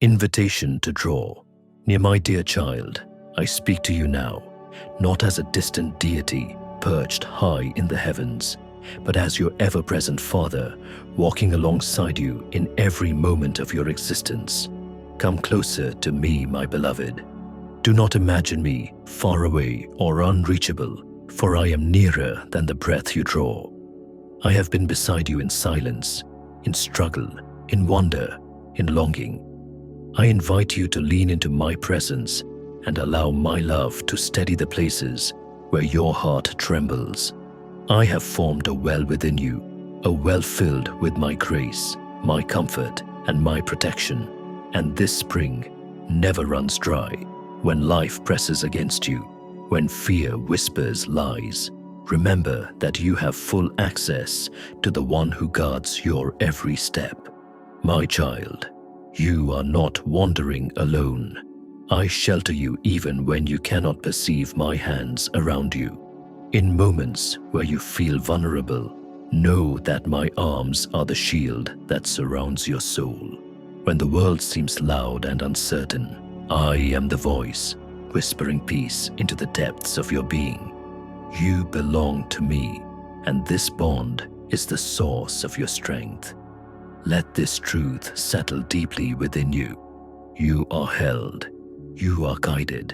Invitation to draw. Near my dear child, I speak to you now, not as a distant deity perched high in the heavens, but as your ever-present Father, walking alongside you in every moment of your existence. Come closer to me, my beloved. Do not imagine me far away or unreachable, for I am nearer than the breath you draw. I have been beside you in silence, in struggle, in wonder, in longing. I invite you to lean into my presence and allow my love to steady the places where your heart trembles. I have formed a well within you, a well filled with my grace, my comfort, and my protection. And this spring never runs dry. When life presses against you, when fear whispers lies, remember that you have full access to the one who guards your every step. My child, you are not wandering alone. I shelter you even when you cannot perceive my hands around you. In moments where you feel vulnerable, know that my arms are the shield that surrounds your soul. When the world seems loud and uncertain, I am the voice, whispering peace into the depths of your being. You belong to me, and this bond is the source of your strength. Let this truth settle deeply within you. You are held, you are guided,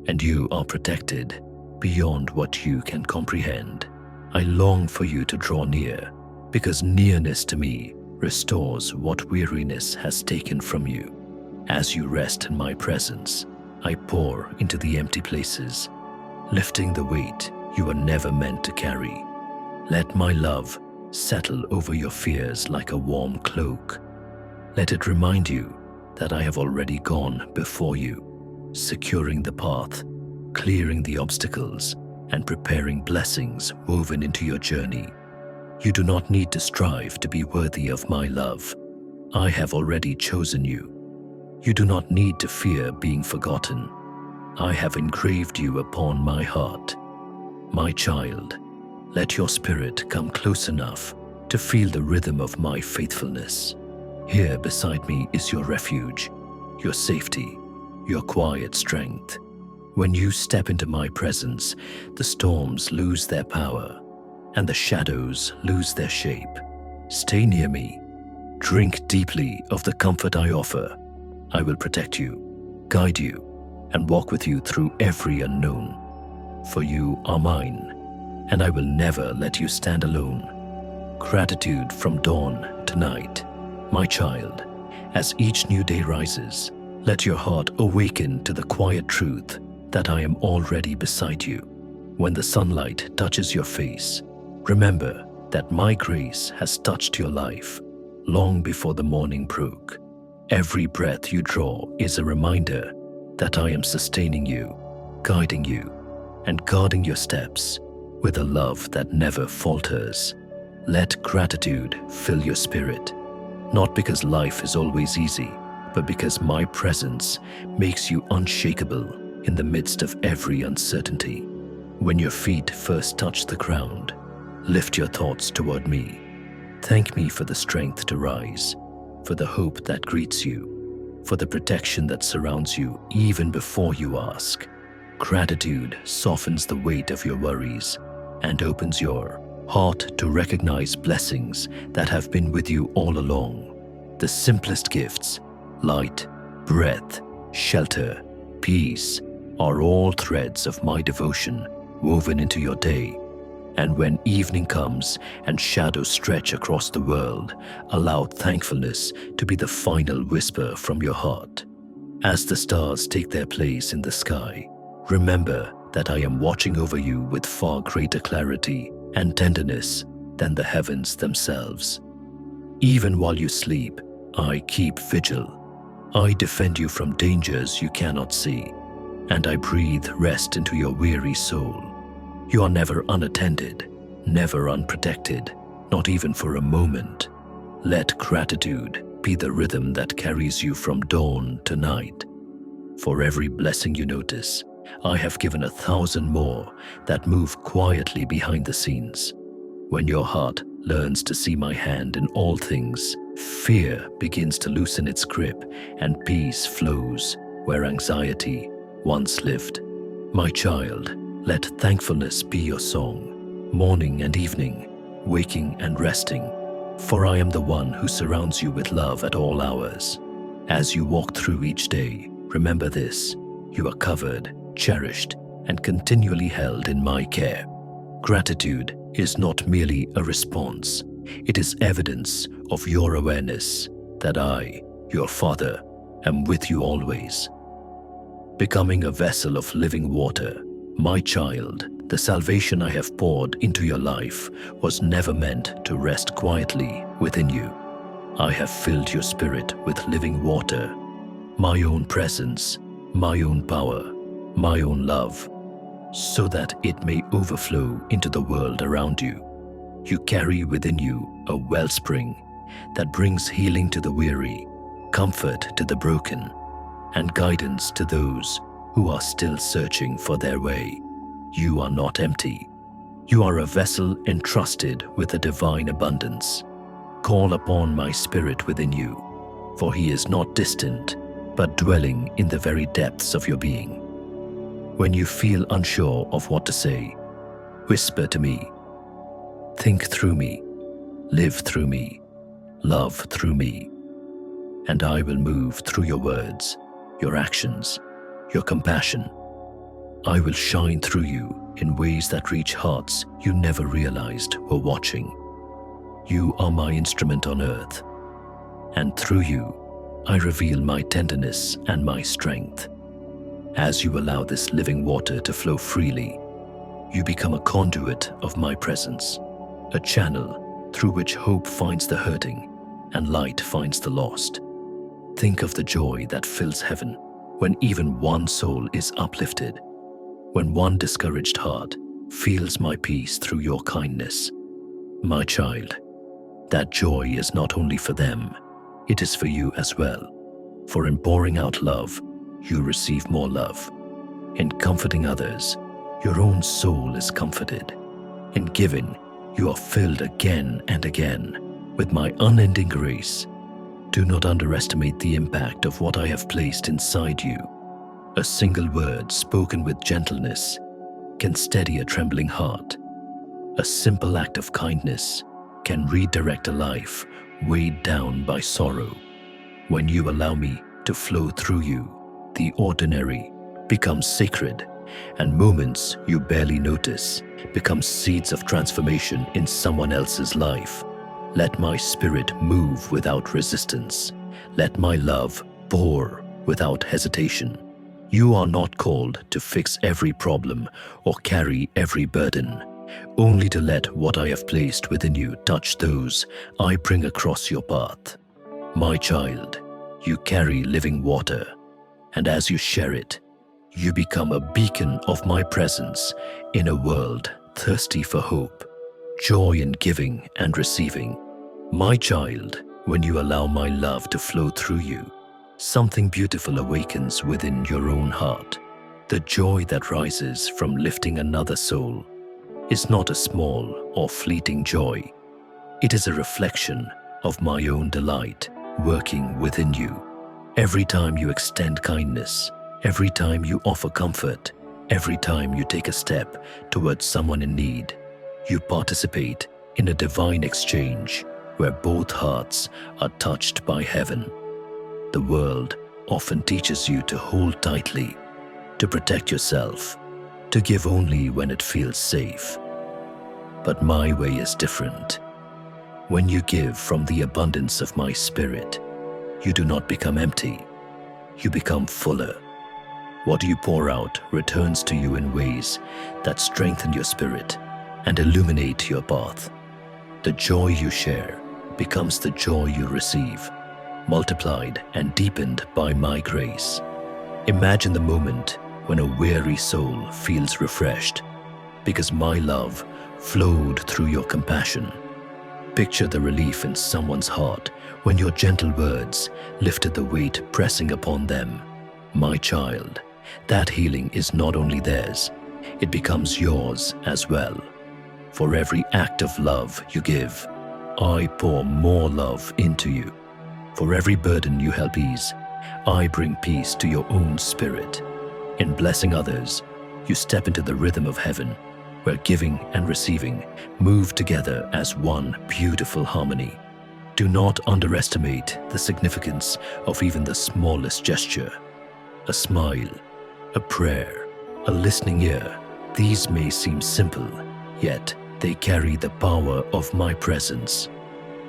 and you are protected beyond what you can comprehend. I long for you to draw near, because nearness to me restores what weariness has taken from you. As you rest in my presence, I pour into the empty places, lifting the weight you were never meant to carry. Let my love settle over your fears like a warm cloak. Let it remind you that I have already gone before you, securing the path, clearing the obstacles, and preparing blessings woven into your journey. You do not need to strive to be worthy of my love. I have already chosen you. You do not need to fear being forgotten. I have engraved you upon my heart. My child, let your spirit come close enough to feel the rhythm of my faithfulness. Here beside me is your refuge, your safety, your quiet strength. When you step into my presence, the storms lose their power and the shadows lose their shape. Stay near me. Drink deeply of the comfort I offer. I will protect you, guide you, and walk with you through every unknown. For you are mine, and I will never let you stand alone. Gratitude from dawn to night. My child, as each new day rises, let your heart awaken to the quiet truth that I am already beside you. When the sunlight touches your face, remember that my grace has touched your life long before the morning broke. Every breath you draw is a reminder that I am sustaining you, guiding you, and guarding your steps with a love that never falters. Let gratitude fill your spirit, not because life is always easy, but because my presence makes you unshakable in the midst of every uncertainty. When your feet first touch the ground, lift your thoughts toward me. Thank me for the strength to rise, for the hope that greets you, for the protection that surrounds you even before you ask. Gratitude softens the weight of your worries and opens your heart to recognize blessings that have been with you all along. The simplest gifts, light, breath, shelter, peace, are all threads of my devotion woven into your day. And when evening comes and shadows stretch across the world, allow thankfulness to be the final whisper from your heart. As the stars take their place in the sky, remember that I am watching over you with far greater clarity and tenderness than the heavens themselves. Even while you sleep, I keep vigil. I defend you from dangers you cannot see, and I breathe rest into your weary soul. You are never unattended, never unprotected, not even for a moment. Let gratitude be the rhythm that carries you from dawn to night. For every blessing you notice, I have given 1,000 more that move quietly behind the scenes. When your heart learns to see my hand in all things, Fear begins to loosen its grip and peace flows where anxiety once lived. My child, let thankfulness be your song, morning and evening, waking and resting, for I am the one who surrounds you with love at all hours. As you walk through each day, remember this: you are covered, cherished, and continually held in my care. Gratitude is not merely a response, it is evidence of your awareness that I, your Father, am with you always. Becoming a vessel of living water, my child, the salvation I have poured into your life was never meant to rest quietly within you. I have filled your spirit with living water, my own presence, my own power, my own love, so that it may overflow into the world around you. You carry within you a wellspring that brings healing to the weary, comfort to the broken, and guidance to those who are still searching for their way. You are not empty. You are a vessel entrusted with a divine abundance. Call upon my spirit within you, for he is not distant, but dwelling in the very depths of your being. When you feel unsure of what to say, whisper to me. Think through me, live through me, love through me, and I will move through your words, your actions, your compassion. I will shine through you in ways that reach hearts you never realized were watching. You are my instrument on earth, and through you, I reveal my tenderness and my strength. As you allow this living water to flow freely, you become a conduit of my presence, a channel through which hope finds the hurting and light finds the lost. Think of the joy that fills heaven when even one soul is uplifted, when one discouraged heart feels my peace through your kindness. My child, that joy is not only for them, it is for you as well. For in pouring out love, you receive more love. In comforting others, your own soul is comforted. In giving, you are filled again and again with my unending grace. Do not underestimate the impact of what I have placed inside you. A single word spoken with gentleness can steady a trembling heart. A simple act of kindness can redirect a life weighed down by sorrow. When you allow me to flow through you, the ordinary becomes sacred, and moments you barely notice become seeds of transformation in someone else's life. Let my spirit move without resistance. Let my love pour without hesitation. You are not called to fix every problem or carry every burden, only to let what I have placed within you touch those I bring across your path. My child, you carry living water, and as you share it, you become a beacon of my presence in a world thirsty for hope, joy in giving and receiving. My child, when you allow my love to flow through you, something beautiful awakens within your own heart. The joy that rises from lifting another soul is not a small or fleeting joy. It is a reflection of my own delight working within you. Every time you extend kindness, every time you offer comfort, every time you take a step towards someone in need, you participate in a divine exchange where both hearts are touched by heaven. The world often teaches you to hold tightly, to protect yourself, to give only when it feels safe. But my way is different. When you give from the abundance of my spirit, you do not become empty, you become fuller. What you pour out returns to you in ways that strengthen your spirit and illuminate your path. The joy you share becomes the joy you receive, multiplied and deepened by my grace. Imagine the moment when a weary soul feels refreshed because my love flowed through your compassion. Picture the relief in someone's heart when your gentle words lifted the weight pressing upon them. My child, that healing is not only theirs, it becomes yours as well. For every act of love you give, I pour more love into you. For every burden you help ease, I bring peace to your own spirit. In blessing others, you step into the rhythm of heaven, where giving and receiving move together as one beautiful harmony. Do not underestimate the significance of even the smallest gesture. A smile, a prayer, a listening ear. These may seem simple, yet they carry the power of my presence.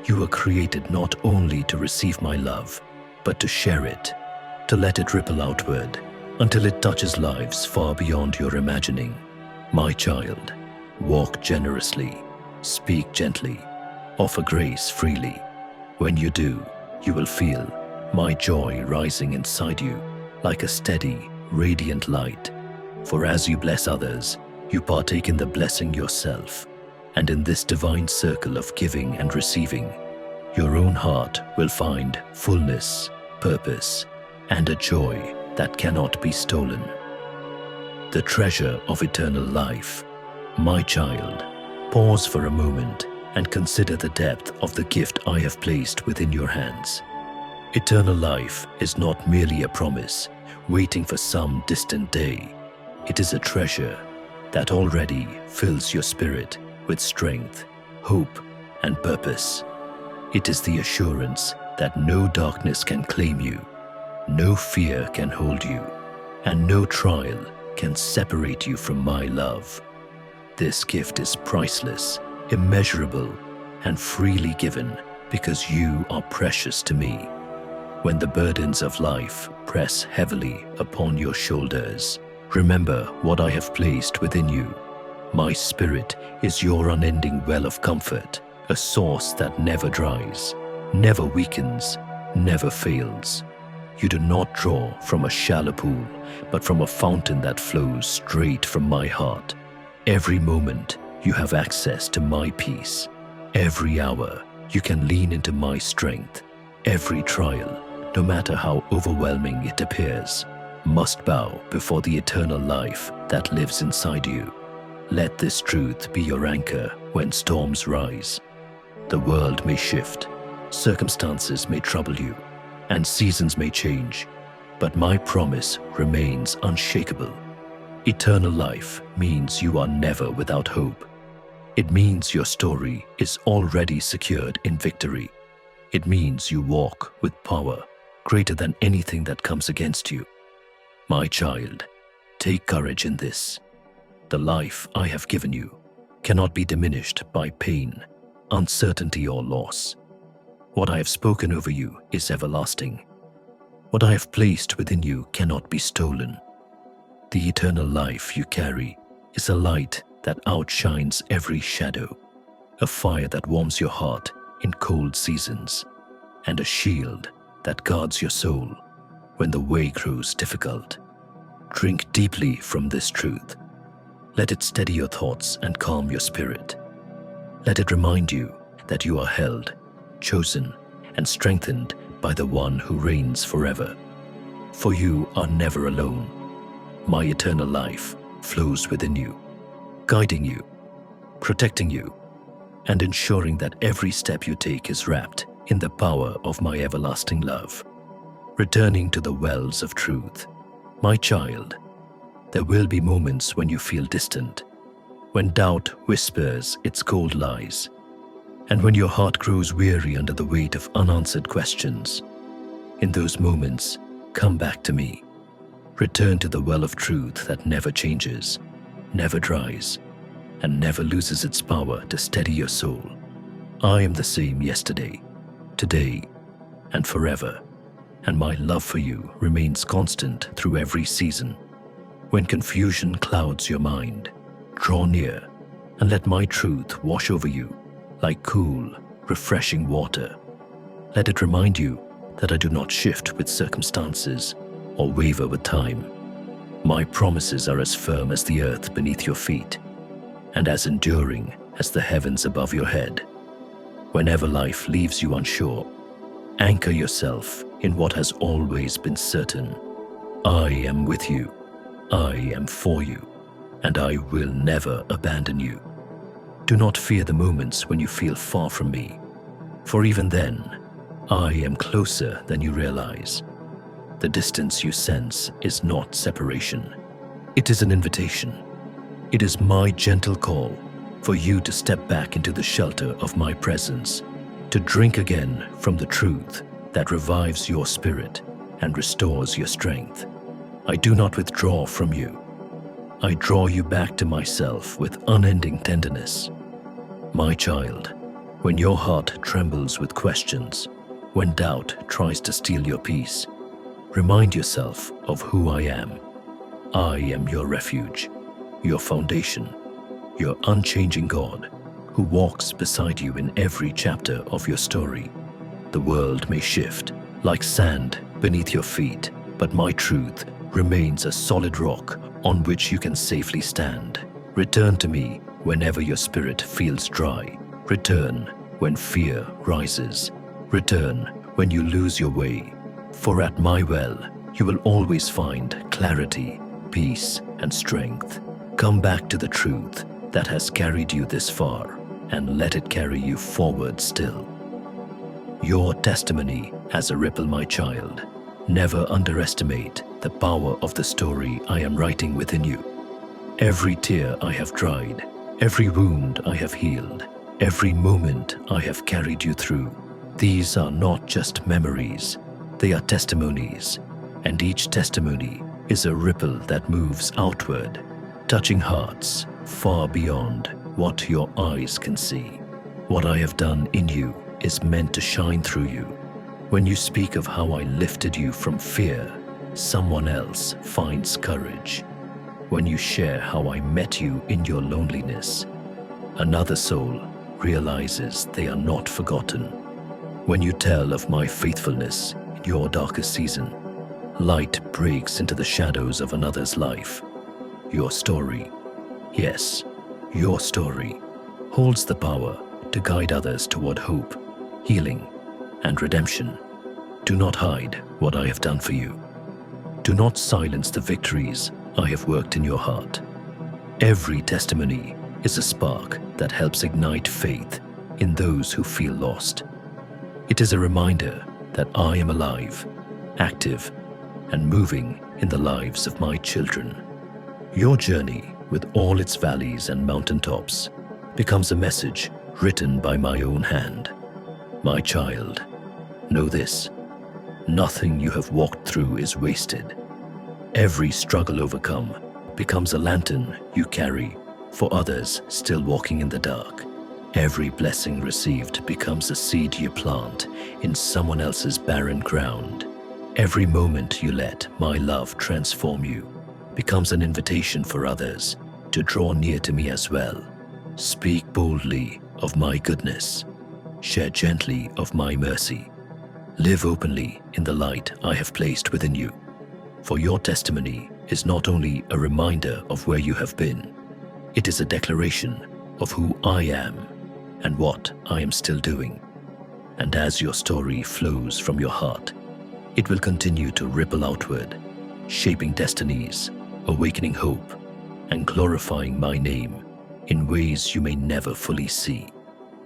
You were created not only to receive my love, but to share it, to let it ripple outward until it touches lives far beyond your imagining. My child, walk generously, speak gently, offer grace freely. When you do, you will feel my joy rising inside you like a steady, radiant light. For as you bless others, you partake in the blessing yourself. And in this divine circle of giving and receiving, your own heart will find fullness, purpose, and a joy that cannot be stolen. The treasure of eternal life. My child, pause for a moment and consider the depth of the gift I have placed within your hands. Eternal life is not merely a promise waiting for some distant day. It is a treasure that already fills your spirit with strength, hope, and purpose. It is the assurance that no darkness can claim you, no fear can hold you, and no trial can separate you from my love. This gift is priceless, immeasurable, and freely given because you are precious to me. When the burdens of life press heavily upon your shoulders, remember what I have placed within you. My spirit is your unending well of comfort, a source that never dries, never weakens, never fails. You do not draw from a shallow pool, but from a fountain that flows straight from my heart. Every moment you have access to my peace. Every hour you can lean into my strength. Every trial, no matter how overwhelming it appears, must bow before the eternal life that lives inside you. Let this truth be your anchor when storms rise. The world may shift, circumstances may trouble you, and seasons may change, but my promise remains unshakable. Eternal life means you are never without hope. It means your story is already secured in victory. It means you walk with power greater than anything that comes against you. My child, take courage in this. The life I have given you cannot be diminished by pain, uncertainty, or loss. What I have spoken over you is everlasting. What I have placed within you cannot be stolen. The eternal life you carry is a light that outshines every shadow, a fire that warms your heart in cold seasons, and a shield that guards your soul when the way grows difficult. Drink deeply from this truth. Let it steady your thoughts and calm your spirit. Let it remind you that you are held, chosen, and strengthened by the one who reigns forever. For you are never alone. My eternal life flows within you, guiding you, protecting you, and ensuring that every step you take is wrapped in the power of my everlasting love. Returning to the wells of truth. My child, there will be moments when you feel distant, when doubt whispers its cold lies, and when your heart grows weary under the weight of unanswered questions. In those moments, come back to me. Return to the well of truth that never changes, never dries, and never loses its power to steady your soul. I am the same yesterday, today, and forever, and my love for you remains constant through every season. When confusion clouds your mind, draw near and let my truth wash over you like cool, refreshing water. Let it remind you that I do not shift with circumstances or waver with time. My promises are as firm as the earth beneath your feet and as enduring as the heavens above your head. Whenever life leaves you unsure, anchor yourself in what has always been certain. I am with you. I am for you, and I will never abandon you. Do not fear the moments when you feel far from me, for even then, I am closer than you realize. The distance you sense is not separation. It is an invitation. It is my gentle call for you to step back into the shelter of my presence, to drink again from the truth that revives your spirit and restores your strength. I do not withdraw from you. I draw you back to myself with unending tenderness. My child, when your heart trembles with questions, when doubt tries to steal your peace, remind yourself of who I am. I am your refuge, your foundation, your unchanging God, who walks beside you in every chapter of your story. The world may shift like sand beneath your feet, but my truth remains a solid rock on which you can safely stand. Return to me whenever your spirit feels dry. Return when fear rises. Return when you lose your way. For at my well, you will always find clarity, peace, and strength. Come back to the truth that has carried you this far, and let it carry you forward still. Your testimony has a ripple, my child. Never underestimate the power of the story I am writing within you. Every tear I have dried, every wound I have healed, every moment I have carried you through, these are not just memories, they are testimonies, and each testimony is a ripple that moves outward, touching hearts far beyond what your eyes can see. What I have done in you is meant to shine through you. When you speak of how I lifted you from fear, someone else finds courage. When you share how I met you in your loneliness, another soul realizes they are not forgotten. When you tell of my faithfulness in your darkest season, light breaks into the shadows of another's life. Your story, yes, your story, holds the power to guide others toward hope, healing, and redemption. Do not hide what I have done for you. Do not silence the victories I have worked in your heart. Every testimony is a spark that helps ignite faith in those who feel lost. It is a reminder that I am alive, active, and moving in the lives of my children. Your journey, with all its valleys and mountaintops, becomes a message written by my own hand. My child, know this: nothing you have walked through is wasted. Every struggle overcome becomes a lantern you carry for others still walking in the dark. Every blessing received becomes a seed you plant in someone else's barren ground. Every moment you let my love transform you becomes an invitation for others to draw near to me as well. Speak boldly of my goodness. Share gently of my mercy. Live openly in the light I have placed within you. For your testimony is not only a reminder of where you have been, it is a declaration of who I am and what I am still doing. And as your story flows from your heart, it will continue to ripple outward, shaping destinies, awakening hope, and glorifying my name in ways you may never fully see.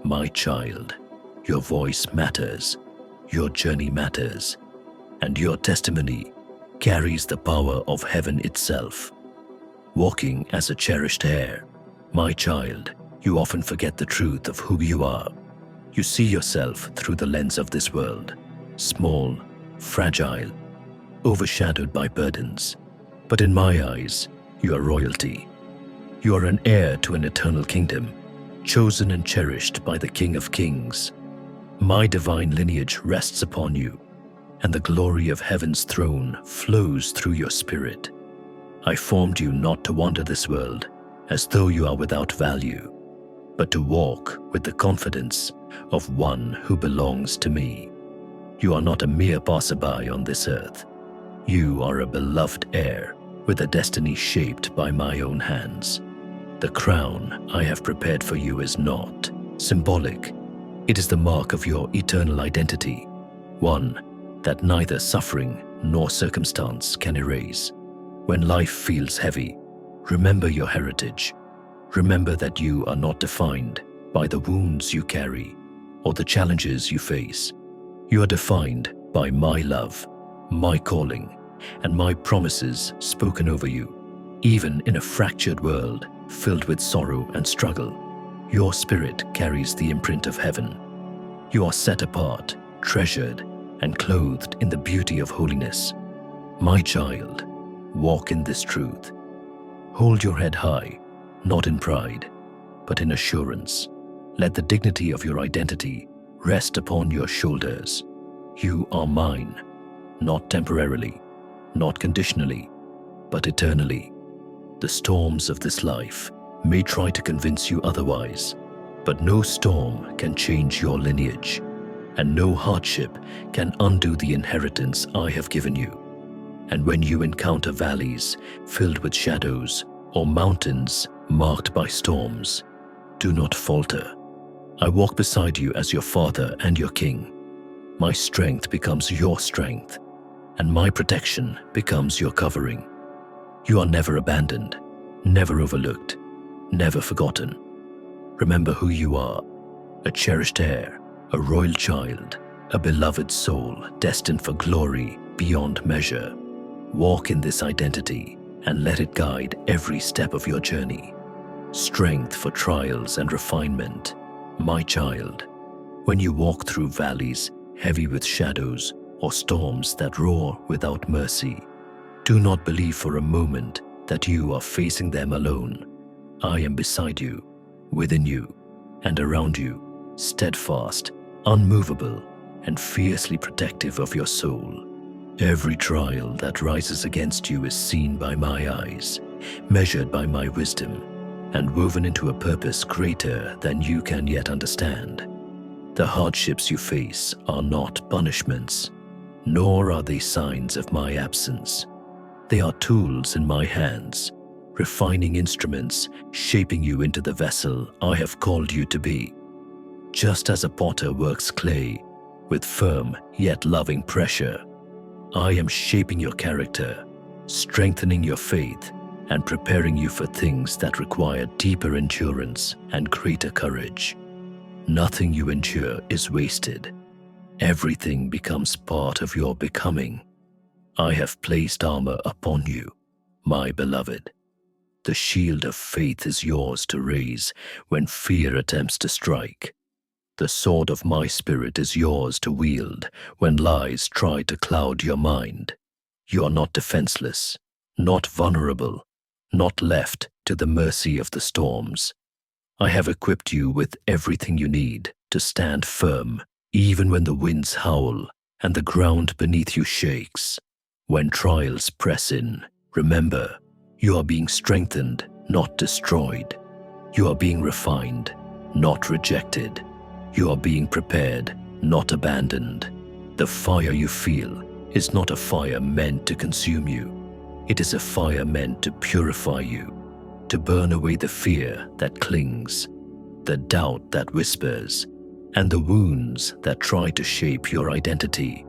My child, your voice matters, your journey matters, and your testimony carries the power of heaven itself. Walking as a cherished heir, my child, you often forget the truth of who you are. You see yourself through the lens of this world, small, fragile, overshadowed by burdens. But in my eyes, you are royalty. You are an heir to an eternal kingdom, chosen and cherished by the King of Kings. My divine lineage rests upon you, and the glory of heaven's throne flows through your spirit. I formed you not to wander this world as though you are without value, but to walk with the confidence of one who belongs to me. You are not a mere passerby on this earth. You are a beloved heir with a destiny shaped by my own hands. The crown I have prepared for you is not symbolic. It is the mark of your eternal identity, one that neither suffering nor circumstance can erase. When life feels heavy, remember your heritage. Remember that you are not defined by the wounds you carry or the challenges you face. You are defined by my love, my calling, and my promises spoken over you. Even in a fractured world filled with sorrow and struggle, your spirit carries the imprint of heaven. You are set apart, treasured, and clothed in the beauty of holiness. My child, walk in this truth. Hold your head high, not in pride, but in assurance. Let the dignity of your identity rest upon your shoulders. You are mine, not temporarily, not conditionally, but eternally. The storms of this life may try to convince you otherwise, but no storm can change your lineage, and no hardship can undo the inheritance I have given you. And when you encounter valleys filled with shadows or mountains marked by storms, do not falter. I walk beside you as your father and your king. My strength becomes your strength, and my protection becomes your covering. You are never abandoned, never overlooked, never forgotten. Remember who you are: a cherished heir, a royal child, a beloved soul destined for glory beyond measure. Walk in this identity and let it guide every step of your journey. Strength for trials and refinement. My child, when you walk through valleys heavy with shadows or storms that roar without mercy, do not believe for a moment that you are facing them alone. I am beside you, within you, and around you, steadfast, unmovable, and fiercely protective of your soul. Every trial that rises against you is seen by my eyes, measured by my wisdom, and woven into a purpose greater than you can yet understand. The hardships you face are not punishments, nor are they signs of my absence. They are tools in my hands, refining instruments, shaping you into the vessel I have called you to be. Just as a potter works clay with firm yet loving pressure, I am shaping your character, strengthening your faith, and preparing you for things that require deeper endurance and greater courage. Nothing you endure is wasted. Everything becomes part of your becoming. I have placed armor upon you, my beloved. The shield of faith is yours to raise when fear attempts to strike. The sword of my spirit is yours to wield when lies try to cloud your mind. You are not defenseless, not vulnerable, not left to the mercy of the storms. I have equipped you with everything you need to stand firm, even when the winds howl and the ground beneath you shakes. When trials press in, remember, you are being strengthened, not destroyed. You are being refined, not rejected. You are being prepared, not abandoned. The fire you feel is not a fire meant to consume you. It is a fire meant to purify you, to burn away the fear that clings, the doubt that whispers, and the wounds that try to shape your identity.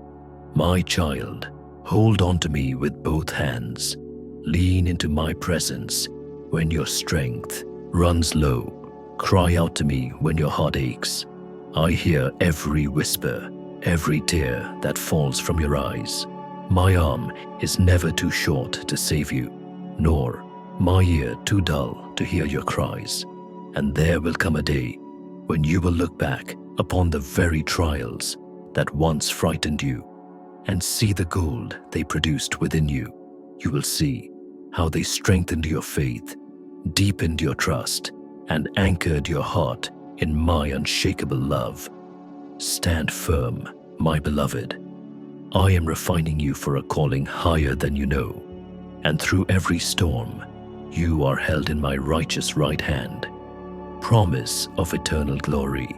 My child, hold on to me with both hands. Lean into my presence when your strength runs low. Cry out to me when your heart aches. I hear every whisper, every tear that falls from your eyes. My arm is never too short to save you, nor my ear too dull to hear your cries. And there will come a day when you will look back upon the very trials that once frightened you and see the gold they produced within you. You will see how they strengthened your faith, deepened your trust, and anchored your heart in my unshakable love. Stand firm, my beloved. I am refining you for a calling higher than you know, and through every storm, you are held in my righteous right hand. Promise of eternal glory.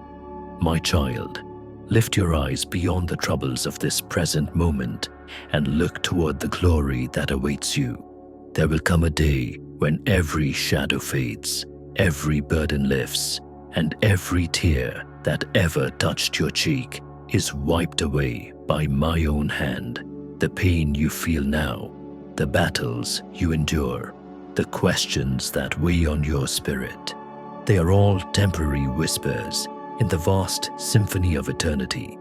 My child, lift your eyes beyond the troubles of this present moment and look toward the glory that awaits you. There will come a day when every shadow fades, every burden lifts, and every tear that ever touched your cheek is wiped away by my own hand. The pain you feel now, the battles you endure, the questions that weigh on your spirit, they are all temporary whispers in the vast symphony of eternity.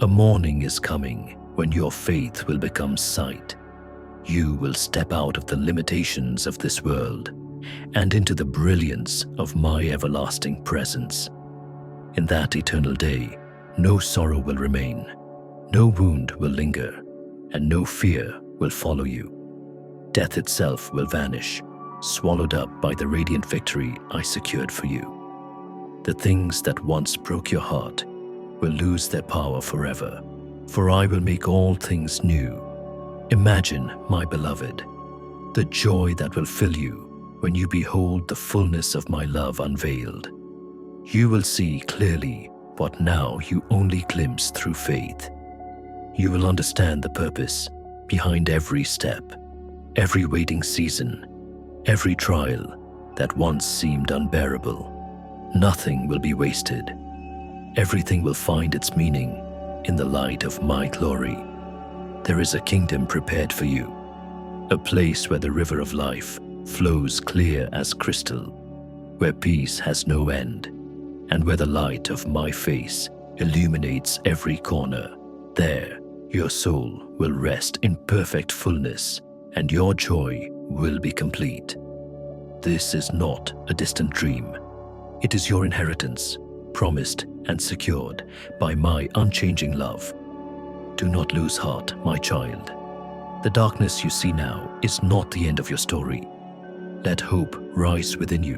A morning is coming when your faith will become sight. You will step out of the limitations of this world and into the brilliance of my everlasting presence. In that eternal day, no sorrow will remain, no wound will linger, and no fear will follow you. Death itself will vanish, swallowed up by the radiant victory I secured for you. The things that once broke your heart will lose their power forever, for I will make all things new. Imagine, my beloved, the joy that will fill you when you behold the fullness of my love unveiled. You will see clearly what now you only glimpse through faith. You will understand the purpose behind every step, every waiting season, every trial that once seemed unbearable. Nothing will be wasted. Everything will find its meaning in the light of my glory. There is a kingdom prepared for you, a place where the river of life flows clear as crystal, where peace has no end, and where the light of my face illuminates every corner. There, your soul will rest in perfect fullness, and your joy will be complete. This is not a distant dream. It is your inheritance, promised and secured by my unchanging love. Do not lose heart, my child. The darkness you see now is not the end of your story. Let hope rise within you,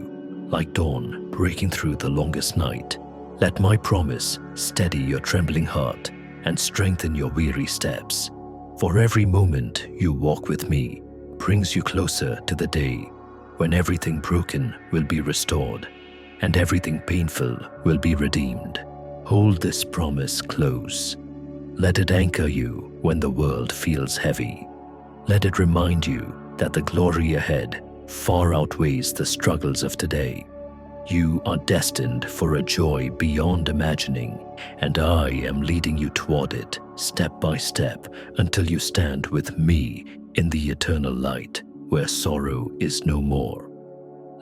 like dawn breaking through the longest night. Let my promise steady your trembling heart and strengthen your weary steps. For every moment you walk with me brings you closer to the day when everything broken will be restored and everything painful will be redeemed. Hold this promise close. Let it anchor you when the world feels heavy. Let it remind you that the glory ahead far outweighs the struggles of today. You are destined for a joy beyond imagining, and I am leading you toward it step by step until you stand with me in the eternal light where sorrow is no more.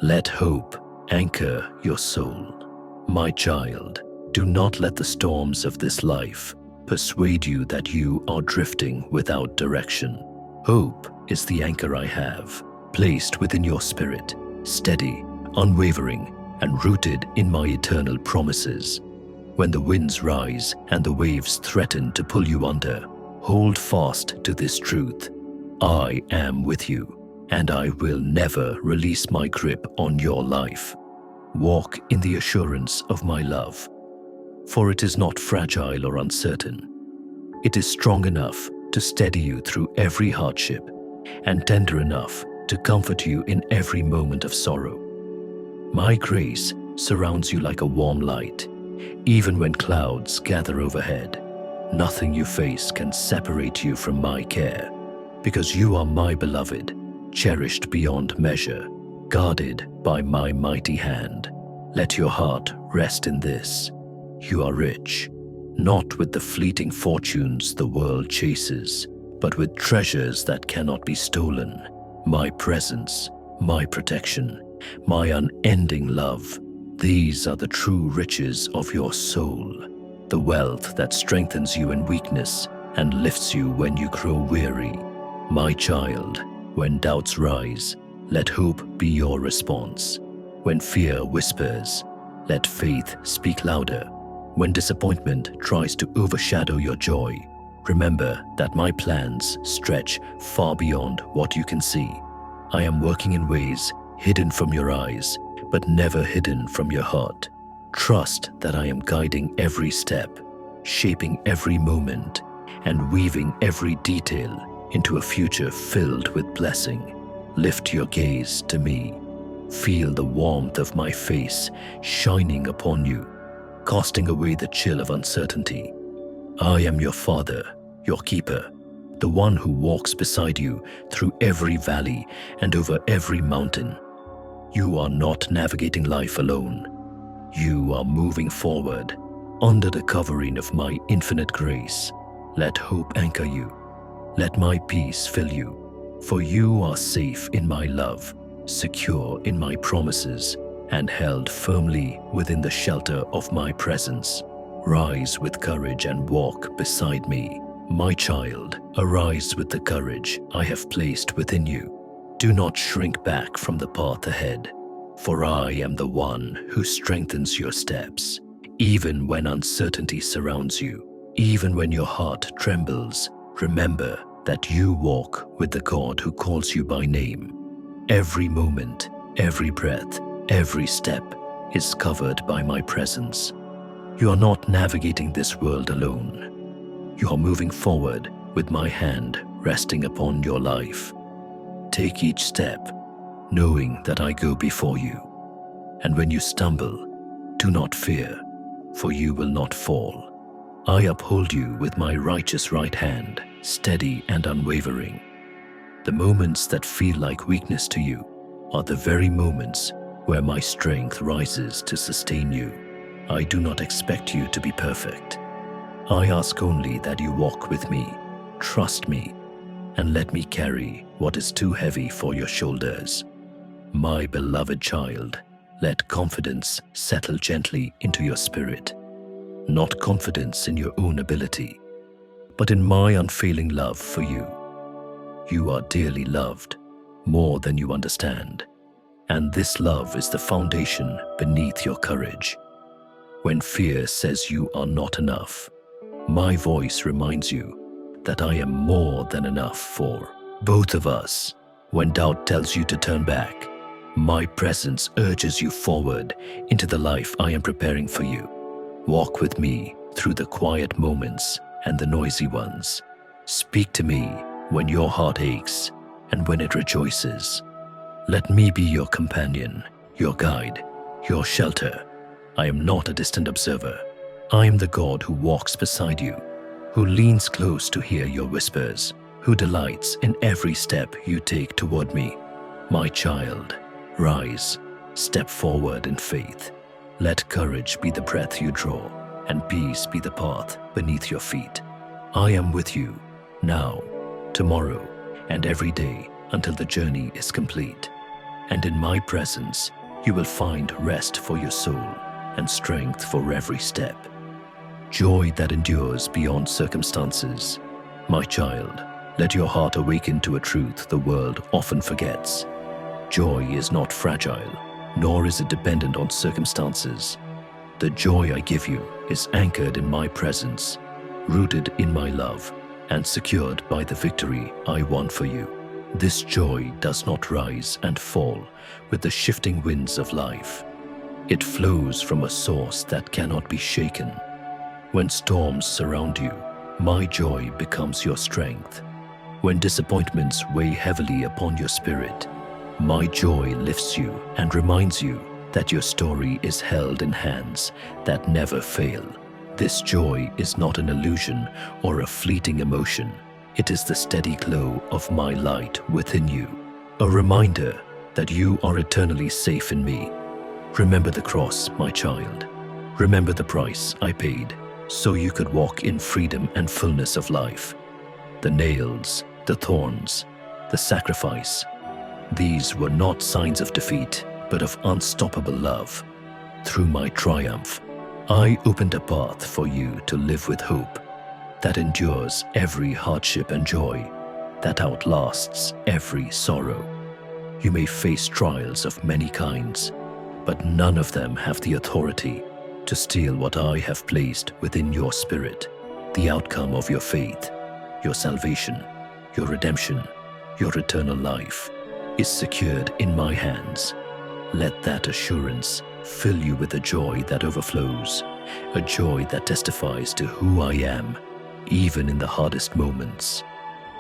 Let hope anchor your soul. My child, do not let the storms of this life persuade you that you are drifting without direction. Hope is the anchor I have, placed within your spirit, steady, unwavering, and rooted in my eternal promises. When the winds rise and the waves threaten to pull you under, hold fast to this truth. I am with you, and I will never release my grip on your life. Walk in the assurance of my love, for it is not fragile or uncertain. It is strong enough to steady you through every hardship and tender enough to comfort you in every moment of sorrow. My grace surrounds you like a warm light. Even when clouds gather overhead, nothing you face can separate you from my care, because you are my beloved, cherished beyond measure, guarded by my mighty hand. Let your heart rest in this. You are rich, not with the fleeting fortunes the world chases, but with treasures that cannot be stolen. My presence, my protection, my unending love. These are the true riches of your soul, the wealth that strengthens you in weakness and lifts you when you grow weary. My child, when doubts rise, let hope be your response. When fear whispers, let faith speak louder. When disappointment tries to overshadow your joy, remember that my plans stretch far beyond what you can see. I am working in ways hidden from your eyes, but never hidden from your heart. Trust that I am guiding every step, shaping every moment, and weaving every detail into a future filled with blessing. Lift your gaze to me. Feel the warmth of my face shining upon you, casting away the chill of uncertainty. I am your father, your keeper, the one who walks beside you through every valley and over every mountain. You are not navigating life alone. You are moving forward under the covering of my infinite grace. Let hope anchor you. Let my peace fill you, for you are safe in my love, secure in my promises, and held firmly within the shelter of my presence. Rise with courage and walk beside me. My child, arise with the courage I have placed within you. Do not shrink back from the path ahead, for I am the one who strengthens your steps. Even when uncertainty surrounds you, even when your heart trembles, remember that you walk with the God who calls you by name. Every moment, every breath, every step is covered by my presence. You are not navigating this world alone. You are moving forward with my hand resting upon your life. Take each step, knowing that I go before you. And when you stumble, do not fear, for you will not fall. I uphold you with my righteous right hand, steady and unwavering. The moments that feel like weakness to you are the very moments where my strength rises to sustain you. I do not expect you to be perfect. I ask only that you walk with me, trust me, and let me carry what is too heavy for your shoulders. My beloved child, let confidence settle gently into your spirit. Not confidence in your own ability, but in my unfailing love for you. You are dearly loved, more than you understand, and this love is the foundation beneath your courage. When fear says you are not enough, my voice reminds you that I am more than enough for both of us. When doubt tells you to turn back, my presence urges you forward into the life I am preparing for you. Walk with me through the quiet moments and the noisy ones. Speak to me when your heart aches and when it rejoices. Let me be your companion, your guide, your shelter. I am not a distant observer. I am the God who walks beside you, who leans close to hear your whispers, who delights in every step you take toward me. My child, rise, step forward in faith. Let courage be the breath you draw, and peace be the path beneath your feet. I am with you, now, tomorrow, and every day until the journey is complete. And in my presence, you will find rest for your soul and strength for every step. Joy that endures beyond circumstances. My child, let your heart awaken to a truth the world often forgets. Joy is not fragile, nor is it dependent on circumstances. The joy I give you is anchored in my presence, rooted in my love, and secured by the victory I won for you. This joy does not rise and fall with the shifting winds of life. It flows from a source that cannot be shaken. When storms surround you, my joy becomes your strength. When disappointments weigh heavily upon your spirit, my joy lifts you and reminds you that your story is held in hands that never fail. This joy is not an illusion or a fleeting emotion. It is the steady glow of my light within you, a reminder that you are eternally safe in me. Remember the cross, my child. Remember the price I paid so you could walk in freedom and fullness of life. The nails, the thorns, the sacrifice, these were not signs of defeat, but of unstoppable love. Through my triumph, I opened a path for you to live with hope that endures every hardship and joy, that outlasts every sorrow. You may face trials of many kinds, but none of them have the authority to steal what I have placed within your spirit, the outcome of your faith, your salvation, your redemption, your eternal life is secured in my hands. Let that assurance fill you with a joy that overflows, a joy that testifies to who I am, even in the hardest moments.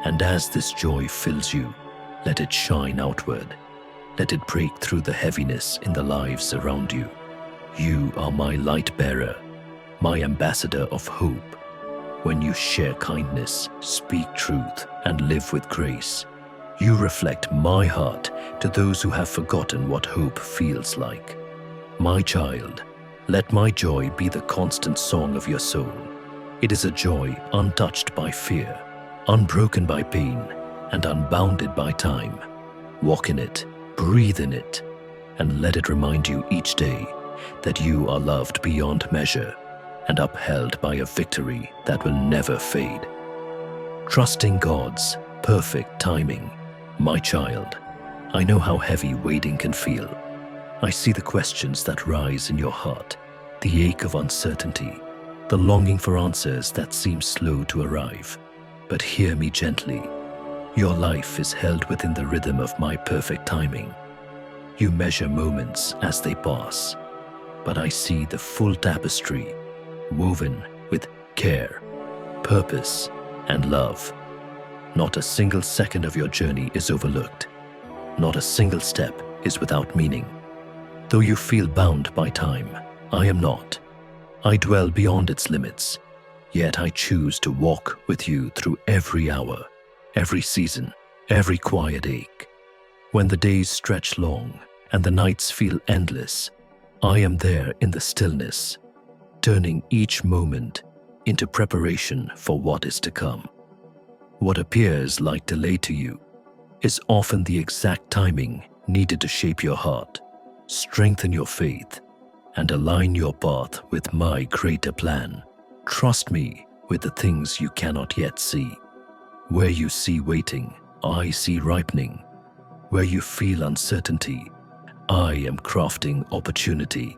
And as this joy fills you, let it shine outward. Let it break through the heaviness in the lives around you. You are my light bearer, my ambassador of hope. When you share kindness, speak truth, and live with grace, you reflect my heart to those who have forgotten what hope feels like. My child, let my joy be the constant song of your soul. It is a joy untouched by fear, unbroken by pain, and unbounded by time. Walk in it, breathe in it, and let it remind you each day that you are loved beyond measure, and upheld by a victory that will never fade. Trusting God's perfect timing, my child, I know how heavy waiting can feel. I see the questions that rise in your heart, the ache of uncertainty, the longing for answers that seem slow to arrive. But hear me gently. Your life is held within the rhythm of my perfect timing. You measure moments as they pass, but I see the full tapestry woven with care, purpose, and love. Not a single second of your journey is overlooked. Not a single step is without meaning. Though you feel bound by time, I am not. I dwell beyond its limits, yet I choose to walk with you through every hour, every season, every quiet ache. When the days stretch long and the nights feel endless, I am there in the stillness, turning each moment into preparation for what is to come. What appears like delay to you is often the exact timing needed to shape your heart, strengthen your faith, and align your path with my greater plan. Trust me with the things you cannot yet see. Where you see waiting, I see ripening. Where you feel uncertainty, I am crafting opportunity.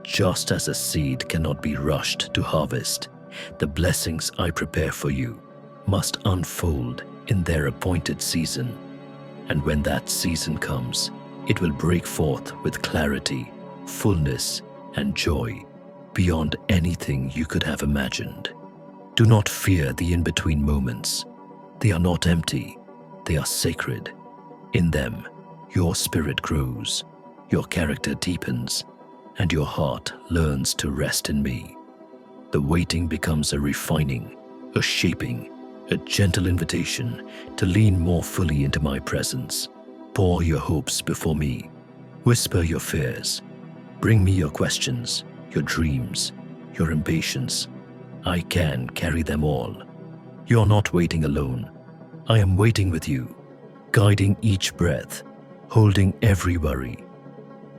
Just as a seed cannot be rushed to harvest, the blessings I prepare for you must unfold in their appointed season. And when that season comes, it will break forth with clarity, fullness, and joy beyond anything you could have imagined. Do not fear the in-between moments. They are not empty, they are sacred. In them, your spirit grows, your character deepens, and your heart learns to rest in me. The waiting becomes a refining, a shaping, a gentle invitation to lean more fully into my presence. Pour your hopes before me. Whisper your fears. Bring me your questions, your dreams, your impatience. I can carry them all. You're not waiting alone. I am waiting with you, guiding each breath, holding every worry,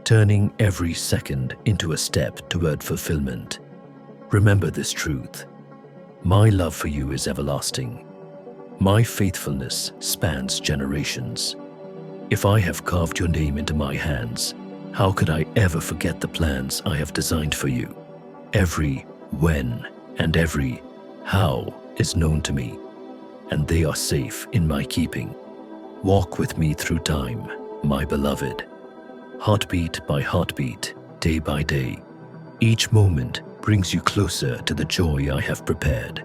turning every second into a step toward fulfillment. Remember this truth. My love for you is everlasting. My faithfulness spans generations. If I have carved your name into my hands, how could I ever forget the plans I have designed for you? Every when and every how is known to me, and they are safe in my keeping. Walk with me through time, my beloved. Heartbeat by heartbeat, day by day, each moment brings you closer to the joy I have prepared,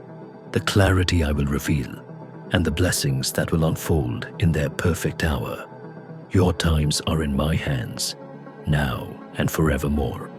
the clarity I will reveal, and the blessings that will unfold in their perfect hour. Your times are in my hands, now and forevermore.